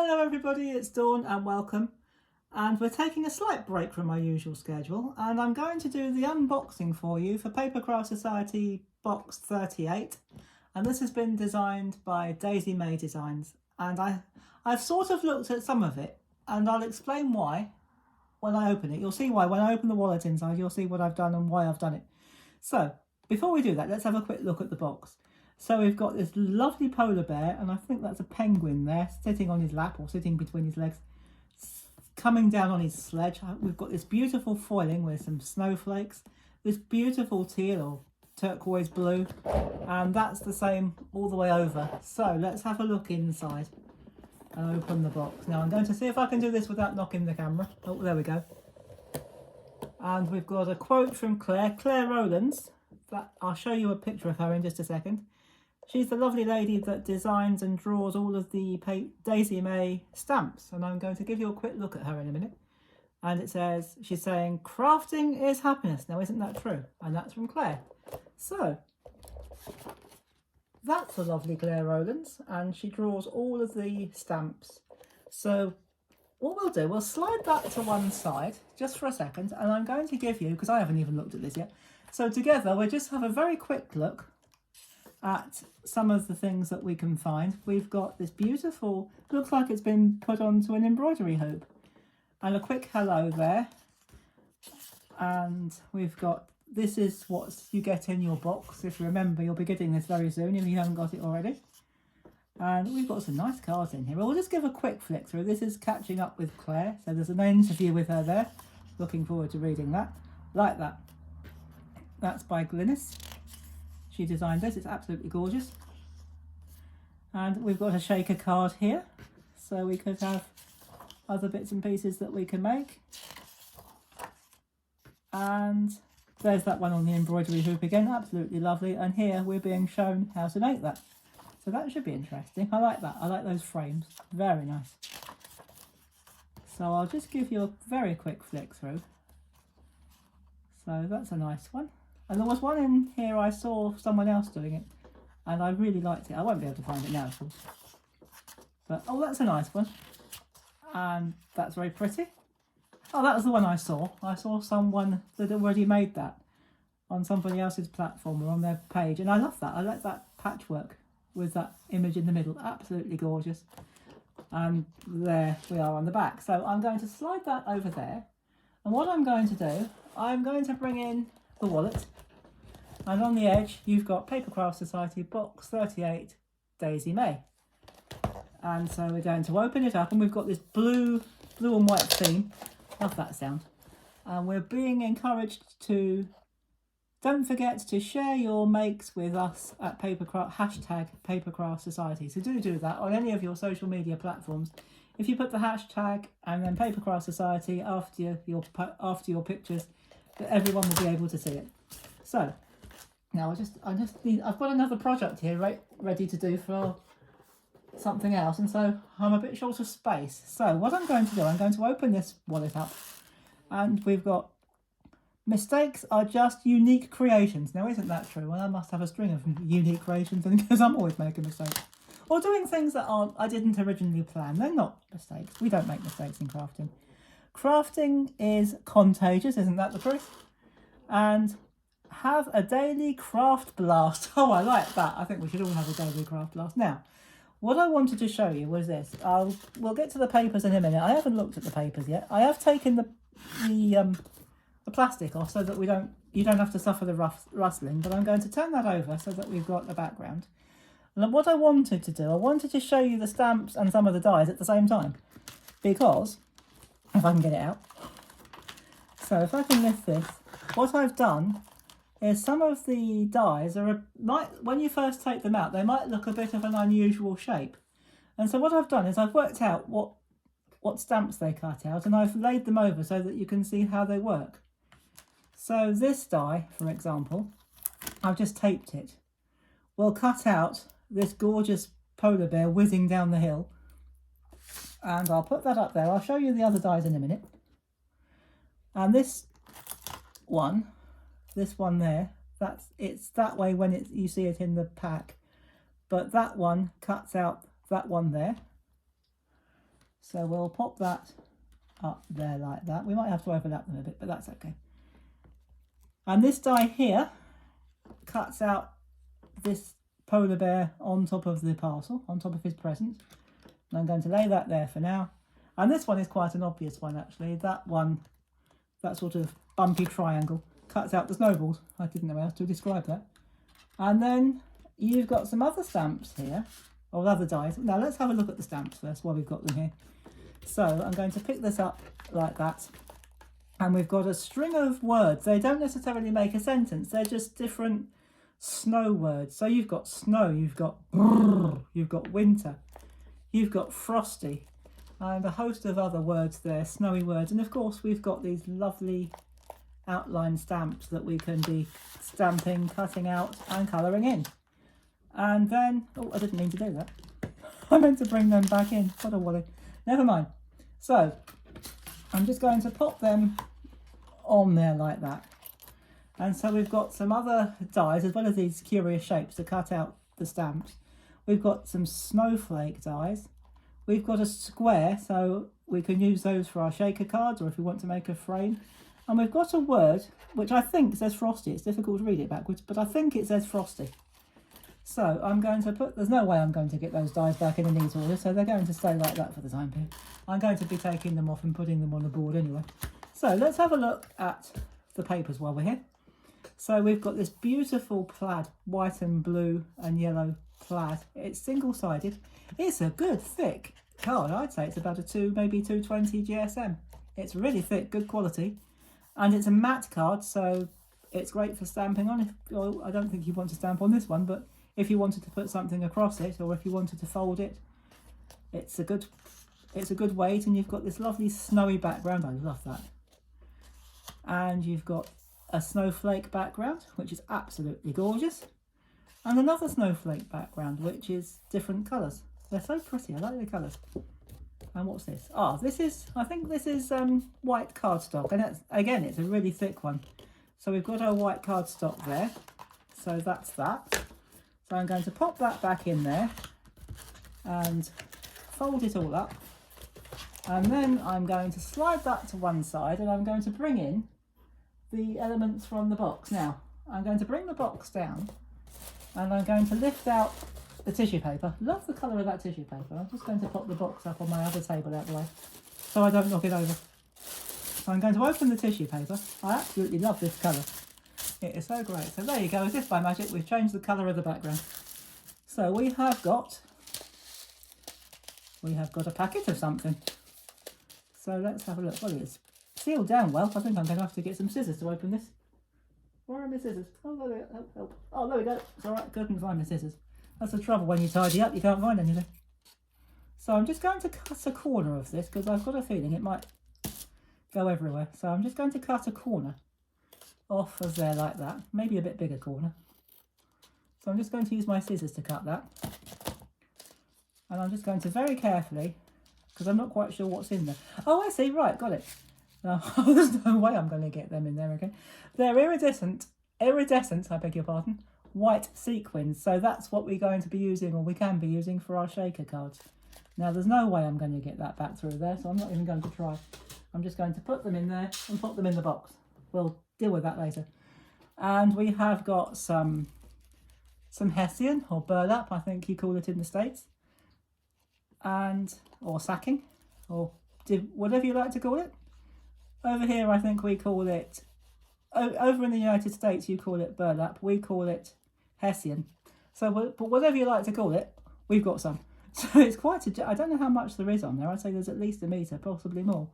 Hello everybody, it's Dawn and welcome. And we're taking a slight break from my usual schedule and I'm going to do the unboxing for you for Papercraft Society box 38. And this has been designed by Daisy May Designs. And I've sort of looked at some of it and I'll explain why when I open it. You'll see why. When I open the wallet inside, you'll see what I've done and why I've done it. So before we do that, let's have a quick look at the box. So we've got this lovely polar bear, and I think that's a penguin there, sitting on his lap or sitting between his legs, coming down on his sledge. We've got this beautiful foiling with some snowflakes, this beautiful teal or turquoise blue, and that's the same all the way over. So let's have a look inside and open the box. Now I'm going to see if I can do this without knocking the camera. Oh, there we go. And we've got a quote from Claire Rowlands. I'll show you a picture of her in just a second. She's the lovely lady that designs and draws all of the Daisy May stamps. And I'm going to give you a quick look at her in a minute. And it says, she's saying, crafting is happiness. Now, isn't that true? And that's from Claire. So, that's the lovely Claire Rowlands. And she draws all of the stamps. So, what we'll do, we'll slide that to one side just for a second. And I'm going to give you, because I haven't even looked at this yet. So together, we'll just have a very quick look at some of the things that we can find. We've got this beautiful, looks like it's been put onto an embroidery hoop, and a quick hello there. And we've got, this is what you get in your box. If you remember, you'll be getting this very soon if you haven't got it already. And we've got some nice cards in here. We'll just give a quick flick through. This is Catching Up with Claire, so there's an interview with her there. Looking forward to reading that. Like that. That's by Glynis. She designed this, it's absolutely gorgeous. And we've got a shaker card here, so we could have other bits and pieces that we can make. And there's that one on the embroidery hoop again, absolutely lovely. And here we're being shown how to make that. So that should be interesting. I like that, I like those frames, very nice. So I'll just give you a very quick flick through. So that's a nice one. And there was one in here I saw someone else doing it, and I really liked it. I won't be able to find it now, of course. But, oh, that's a nice one. And that's very pretty. Oh, that was the one I saw. I saw someone that already made that on somebody else's platform or on their page. And I love that. I like that patchwork with that image in the middle. Absolutely gorgeous. And there we are on the back. So I'm going to slide that over there. And what I'm going to do, I'm going to bring in the wallet, and on the edge you've got Papercraft Society box 38 Daisy May. And so we're going to open it up, and we've got this blue and white theme. Love that sound. And we're being encouraged to, don't forget to share your makes with us at Papercraft, hashtag Papercraft Society. So do that on any of your social media platforms. If you put the hashtag and then Papercraft Society after your pictures, that everyone will be able to see it. So now I've got another project here ready to do for something else, and so I'm a bit short of space. So what I'm going to do, I'm going to open this wallet up, and we've got mistakes are just unique creations. Now, isn't that true? Well, I must have a string of unique creations, and because I'm always making mistakes or doing things that I didn't originally plan. They're not mistakes. We don't make mistakes in crafting. Crafting is contagious, isn't that the truth? And have a daily craft blast. Oh, I like that. I think we should all have a daily craft blast. Now, what I wanted to show you was this. We'll get to the papers in a minute. I haven't looked at the papers yet. I have taken the plastic off so that you don't have to suffer the rustling, but I'm going to turn that over so that we've got the background. And what I wanted to do, I wanted to show you the stamps and some of the dies at the same time, because if I can get it out. So if I can lift this, what I've done is some of the dies when you first take them out, they might look a bit of an unusual shape. And so what I've done is I've worked out what stamps they cut out, and I've laid them over so that you can see how they work. So this die, for example, I've just taped it. We'll cut out this gorgeous polar bear whizzing down the hill. And I'll put that up there. I'll show you the other dies in a minute. And this one there, it's that way when you see it in the pack. But that one cuts out that one there. So we'll pop that up there like that. We might have to overlap them a bit, but that's okay. And this die here cuts out this polar bear on top of the parcel, on top of his present. And I'm going to lay that there for now. And this one is quite an obvious one actually. That one, that sort of bumpy triangle, cuts out the snowballs. I didn't know how to describe that. And then you've got some other stamps here, or other dies. Now let's have a look at the stamps first while we've got them here. So I'm going to pick this up like that. And we've got a string of words. They don't necessarily make a sentence. They're just different snow words. So you've got snow, you've got brrr, you've got winter, you've got frosty, and a host of other words there, snowy words. And of course we've got these lovely outline stamps that we can be stamping, cutting out and colouring in. And then, oh, I didn't mean to do that. I meant to bring them back in. What a wally. Never mind. So I'm just going to pop them on there like that. And so we've got some other dies as well as these curious shapes to cut out the stamps. We've got some snowflake dies. We've got a square, so we can use those for our shaker cards or if we want to make a frame. And we've got a word which I think says frosty. It's difficult to read it backwards, but I think it says frosty. So I'm going to put, there's no way I'm going to get those dies back in a neat order, so they're going to stay like that for the time being. I'm going to be taking them off and putting them on the board anyway. So let's have a look at the papers while we're here. So we've got this beautiful plaid, white and blue and yellow plaid. It's single-sided. It's a good thick card. I'd say it's about a 2, maybe 220 GSM. It's really thick, good quality. And it's a matte card, so it's great for stamping on. Well, I don't think you want to stamp on this one, but if you wanted to put something across it or if you wanted to fold it, it's a good weight. And you've got this lovely snowy background. I love that. And you've got a snowflake background, which is absolutely gorgeous. And another snowflake background, which is different colours. They're so pretty. I like the colours. And what's this? Ah, this is, I think this is white cardstock. And again, it's a really thick one. So we've got our white cardstock there. So that's that. So I'm going to pop that back in there and fold it all up. And then I'm going to slide that to one side and I'm going to bring in the elements from the box. Now, I'm going to bring the box down and I'm going to lift out the tissue paper. Love the colour of that tissue paper. I'm just going to pop the box up on my other table out the way so I don't knock it over. So I'm going to open the tissue paper. I absolutely love this colour. It is so great. So there you go, as if by magic, we've changed the colour of the background. So we have got a packet of something. So let's have a look. Well, it's sealed down well. I think I'm going to have to get some scissors to open this. Where are my scissors? Oh, there we go. Help. Oh, there we go. It's all right. Couldn't find my scissors. That's the trouble when you tidy up. You can't find anything. So I'm just going to cut a corner of this because I've got a feeling it might go everywhere. So I'm just going to cut a corner off of there like that. Maybe a bit bigger corner. So I'm just going to use my scissors to cut that. And I'm just going to very carefully, because I'm not quite sure what's in there. Oh, I see. Right, got it. There's no way I'm going to get them in there again. They're iridescent, I beg your pardon, white sequins. So that's what we're going to be using, or we can be using for our shaker cards. Now, there's no way I'm going to get that back through there, so I'm not even going to try. I'm just going to put them in there and put them in the box. We'll deal with that later. And we have got some hessian, or burlap, I think you call it in the States. Or sacking, or whatever you like to call it. Over here, I think we call it, over in the United States, you call it burlap. We call it hessian. So, but whatever you like to call it, we've got some. So it's quite I don't know how much there is on there. I'd say there's at least a metre, possibly more.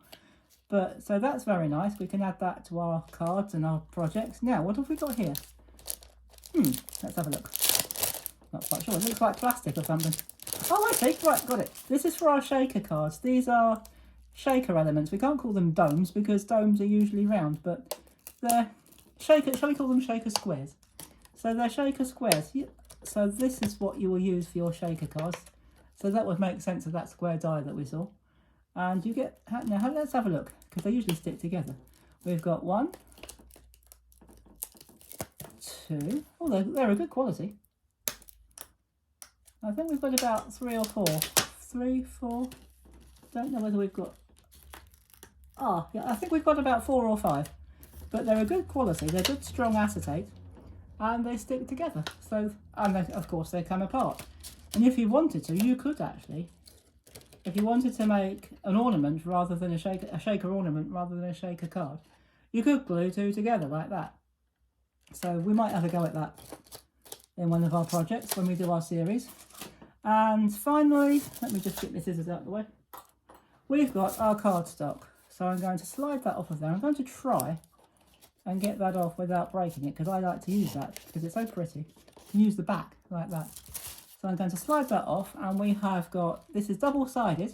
But, so that's very nice. We can add that to our cards and our projects. Now, what have we got here? Let's have a look. Not quite sure. It looks like plastic or something. Oh, I see. Right, got it. This is for our shaker cards. These are shaker elements. We can't call them domes because domes are usually round, but they're shaker. Shall we call them shaker squares? So they're shaker squares. So this is what you will use for your shaker cards. So that would make sense of that square die that we saw. And you get, now let's have a look, because they usually stick together. We've got 1, 2, oh, they're a good quality. I think we've got about 3 or 4. 3, 4, don't know whether we've got... Ah, yeah, I think we've got about 4 or 5. But they're a good quality, they're good strong acetate, and they stick together. So, and they, of course they come apart. And if you wanted to, you could actually, if you wanted to make an ornament rather than a shaker ornament rather than a shaker card, you could glue 2 together like that. So we might have a go at that in one of our projects when we do our series. And finally, let me just get the scissors out of the way. We've got our cardstock. So I'm going to slide that off of there. I'm going to try and get that off without breaking it, because I like to use that because it's so pretty. You can use the back like that. So I'm going to slide that off, and we have got, this is double-sided,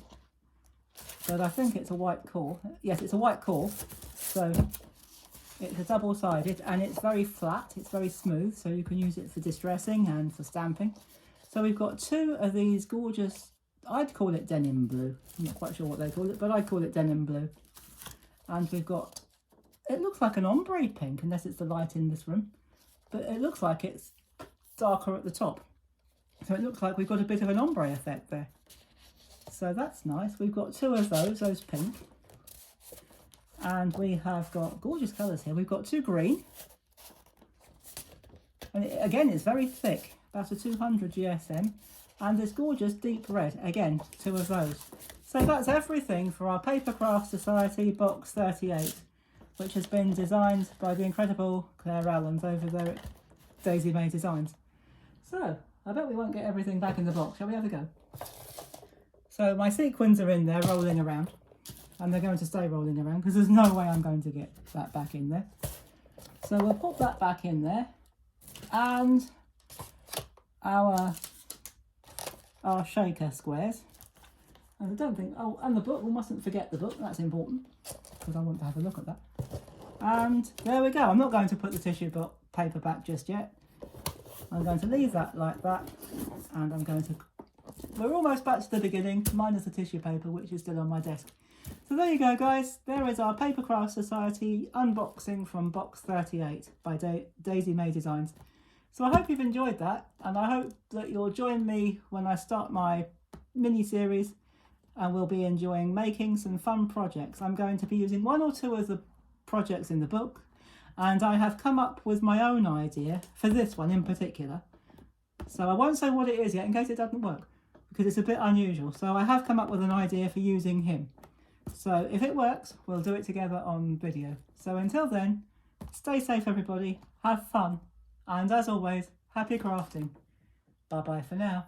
but I think it's a white core. Yes, it's a white core, so it's a double-sided, and it's very flat, it's very smooth, so you can use it for distressing and for stamping. So we've got 2 of these gorgeous, I'd call it denim blue, I'm not quite sure what they call it, but I call it denim blue. And we've got, it looks like an ombre pink, unless it's the light in this room, but it looks like it's darker at the top. So it looks like we've got a bit of an ombre effect there. So that's nice. We've got 2 of those pink. And we have got gorgeous colours here. We've got 2 green. And it, again, it's very thick, about a 200 GSM. And this gorgeous deep red, again, 2 of those. So that's everything for our Papercraft Society box 38, which has been designed by the incredible Claire Allens over there at Daisy May Designs. So, I bet we won't get everything back in the box. Shall we have a go? So my sequins are in there rolling around, and they're going to stay rolling around because there's no way I'm going to get that back in there. So we'll put that back in there, and our shaker squares. And I don't think, oh, and the book, we mustn't forget the book, that's important, because I want to have a look at that. And there we go. I'm not going to put the tissue paper back just yet. I'm going to leave that like that, and I'm going to, we're almost back to the beginning, minus the tissue paper, which is still on my desk. So there you go, guys. There is our Papercraft Society unboxing from box 38 by Daisy May Designs. So I hope you've enjoyed that, and I hope that you'll join me when I start my mini-series, and we'll be enjoying making some fun projects. I'm going to be using 1 or 2 of the projects in the book, and I have come up with my own idea for this one in particular. So I won't say what it is yet in case it doesn't work, because it's a bit unusual. So I have come up with an idea for using him. So if it works, we'll do it together on video. So until then, stay safe everybody, have fun, and as always, happy crafting. Bye bye for now.